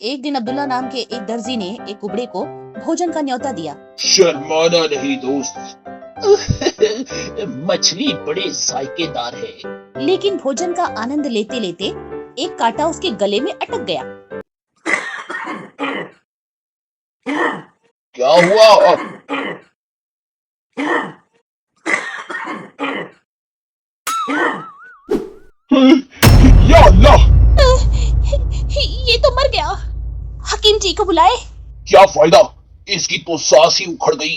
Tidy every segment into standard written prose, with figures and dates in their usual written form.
एक दिन अब्दुल्ला नाम के एक दर्जी ने एक कुबड़े को भोजन का न्योता दिया। शर्माना नहीं दोस्त। मछली बड़े जायकेदार है। लेकिन भोजन का आनंद लेते लेते एक कांटा उसके गले में अटक गया। क्या हुआ? या अल्लाह! ये तो मर गया। हकीम जी को बुलाए। क्या फायदा, इसकी तो सांस ही उखड़ गई।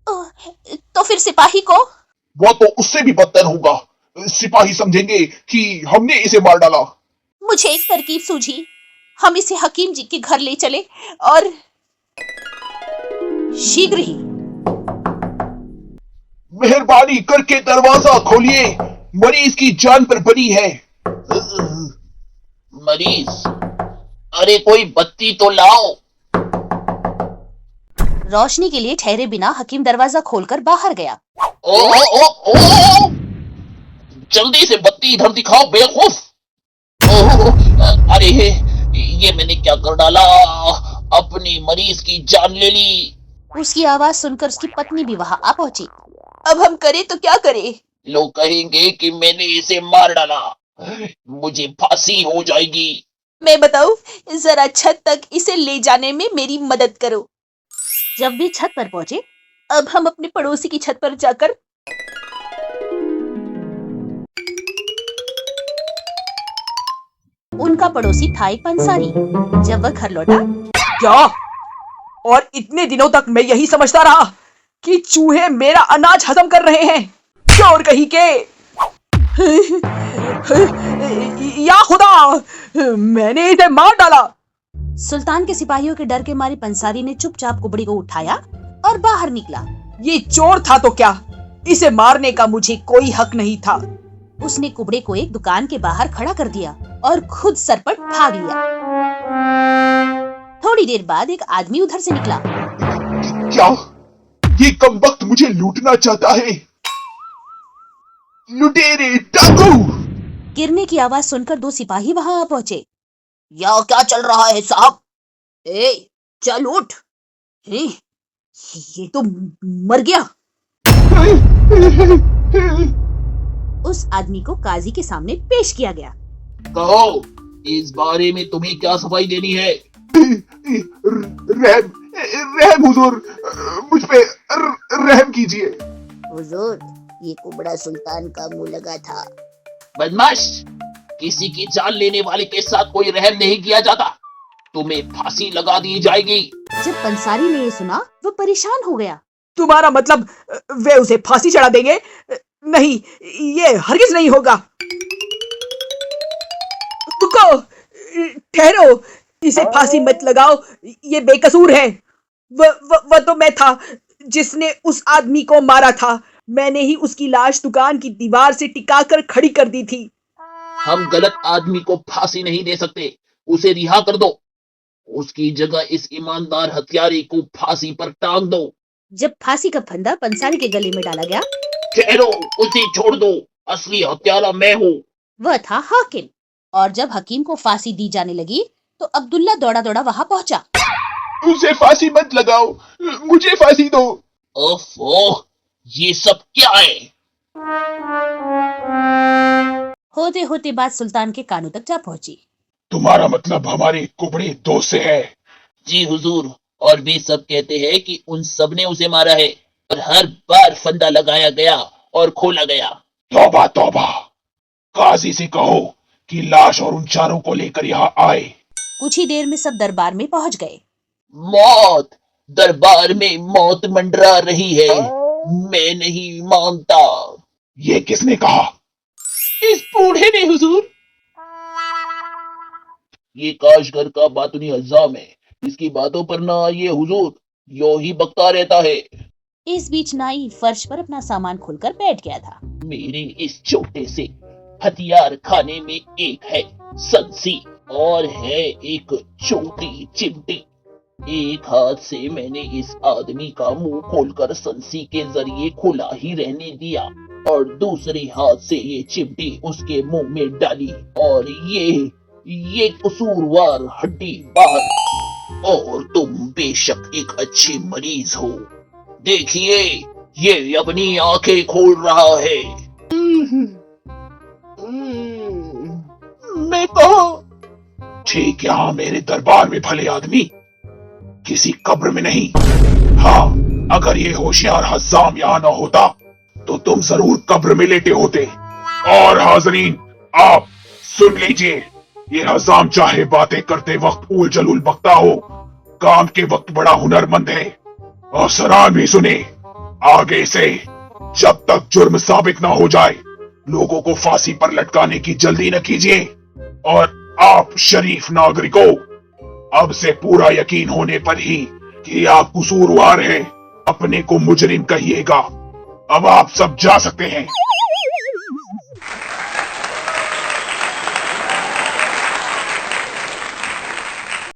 तो फिर सिपाही को? वो तो उससे भी बदतर होगा। सिपाही समझेंगे कि हमने इसे मार डाला। मुझे एक तरकीब सूझी। हम इसे हकीम जी के घर ले चले और शीघ्र ही। मेहरबानी करके दरवाजा खोलिए, मरीज की जान पर बनी है। मरीज, अरे कोई बत्ती तो लाओ। रोशनी के लिए ठहरे बिना हकीम दरवाजा खोलकर बाहर गया। ओ ओ ओ ओ जल्दी से बत्ती इधर दिखाओ बेवकूफ। अरे ये मैंने क्या कर डाला, अपनी मरीज की जान ले ली। उसकी आवाज सुनकर उसकी पत्नी भी वहां आ पहुंची। अब हम करें तो क्या करें? लोग कहेंगे कि मैंने इसे मार डाला, मुझे फांसी हो जाएगी। मैं बताऊं, जरा छत तक इसे ले जाने में मेरी मदद करो। जब वे छत पर पहुंचे, अब हम अपने पड़ोसी की छत पर जाकर उनका पड़ोसी था एक पंसारी। जब वह घर लौटा, क्या? और इतने दिनों तक मैं यही समझता रहा कि चूहे मेरा अनाज हजम कर रहे हैं। चोर कहीं के! या खुदा, मैंने इसे मार डाला। सुल्तान के सिपाहियों के डर के मारे पंसारी ने चुपचाप कुबड़ी को उठाया और बाहर निकला। ये चोर था तो क्या, इसे मारने का मुझे कोई हक नहीं था। उसने कुबड़े को एक दुकान के बाहर खड़ा कर दिया और खुद सरपट भाग लिया। थोड़ी देर बाद एक आदमी उधर से निकला। क्या ये कमबख्त मुझे लूटना चाहता है? लुटेरे, डाकू! गिरने की आवाज सुनकर दो सिपाही वहां आ पहुंचे। या क्या चल रहा है साहब? ए, चल उठ। ये तो मर गया। उस आदमी को काजी के सामने पेश किया गया। कहो, इस बारे में तुम्हें क्या सफाई देनी है? रहम, रहम हुजूर, मुझ पे रहम कीजिए। हुजूर, ये कुबड़ा सुल्तान का मुंह लगा था। बदमाश, किसी की जान लेने वाले के साथ कोई रहम नहीं किया जाता। तुम्हें फांसी लगा दी जाएगी। जब पंसारी ने ये सुना, वो परेशान हो गया। तुम्हारा मतलब वे उसे फांसी चढ़ा देंगे? नहीं, ये हरगिज नहीं होगा। रुको, ठहरो, इसे फांसी मत लगाओ, ये बेकसूर है। वह तो मैं था जिसने उस आदमी को मारा था। मैंने ही उसकी लाश दुकान की दीवार से टिकाकर खड़ी कर दी थी। हम गलत आदमी को फांसी नहीं दे सकते, उसे रिहा कर दो। उसकी जगह इस ईमानदार हत्यारे को फांसी पर टांग दो। जब फांसी का फंदा पंसारी के गले में डाला गया, ठहरो, उसे छोड़ दो, असली हत्यारा मैं हूँ। वह था हाकिम। और जब हकीम को फांसी दी जाने लगी, तो अब्दुल्ला दौड़ा दौड़ा वहां पहुंचा। उसे फांसी मत लगाओ, मुझे फांसी दो। ओफो, ये सब क्या है? होते होते बात सुल्तान के कानों तक जा पहुंची। तुम्हारा मतलब हमारे कुबड़े दोस्त से है? जी हुजूर, और भी सब कहते हैं कि उन सब ने उसे मारा है और हर बार फंदा लगाया गया और खोला गया। तौबा तौबा, काजी से कहो कि लाश और उन चारों को लेकर यहाँ आए। कुछ ही देर में सब दरबार में पहुंच गए। मौत, दरबार में मौत मंडरा रही है, मैं नहीं मानता। ये किसने कहा? इस बूढ़े ने हुजूर। ये काशगर का बातुनी हजाम है, इसकी बातों पर ना आइए हुजूर, यो ही बकता रहता है। इस बीच नाई फर्श पर अपना सामान खोलकर बैठ गया था। मेरे इस छोटे से हथियार खाने में एक है संसी और है एक छोटी चिमटी। एक हाथ से मैंने इस आदमी का मुंह खोलकर संसी के जरिए खुला ही रहने दिया और दूसरे हाथ से ये चिमटी उसके मुंह में डाली और ये कसूरवार हड्डी बाहर। और तुम बेशक एक अच्छे मरीज हो, देखिए ये अपनी आंखें खोल रहा है। मैं कहा ठीक यहाँ मेरे दरबार में भले आदमी, किसी कब्र में नहीं। हाँ, अगर ये होशियार हज़ाम यहाँ न होता तो तुम जरूर कब्र में लेटे होते। और हाजरीन, आप सुन लीजिए, ये हज़ाम चाहे बातें करते वक्त उल जलूल बकता हो, काम के वक्त बड़ा हुनरमंद है। और सरान भी सुने, आगे से जब तक जुर्म साबित ना हो जाए लोगों को फांसी पर लटकाने की जल्दी न कीजिए। और आप शरीफ नागरिकों, अब से पूरा यकीन होने पर ही कि आप कसूरवार हैं, अपने को मुजरिम कहिएगा। अब आप सब जा सकते हैं।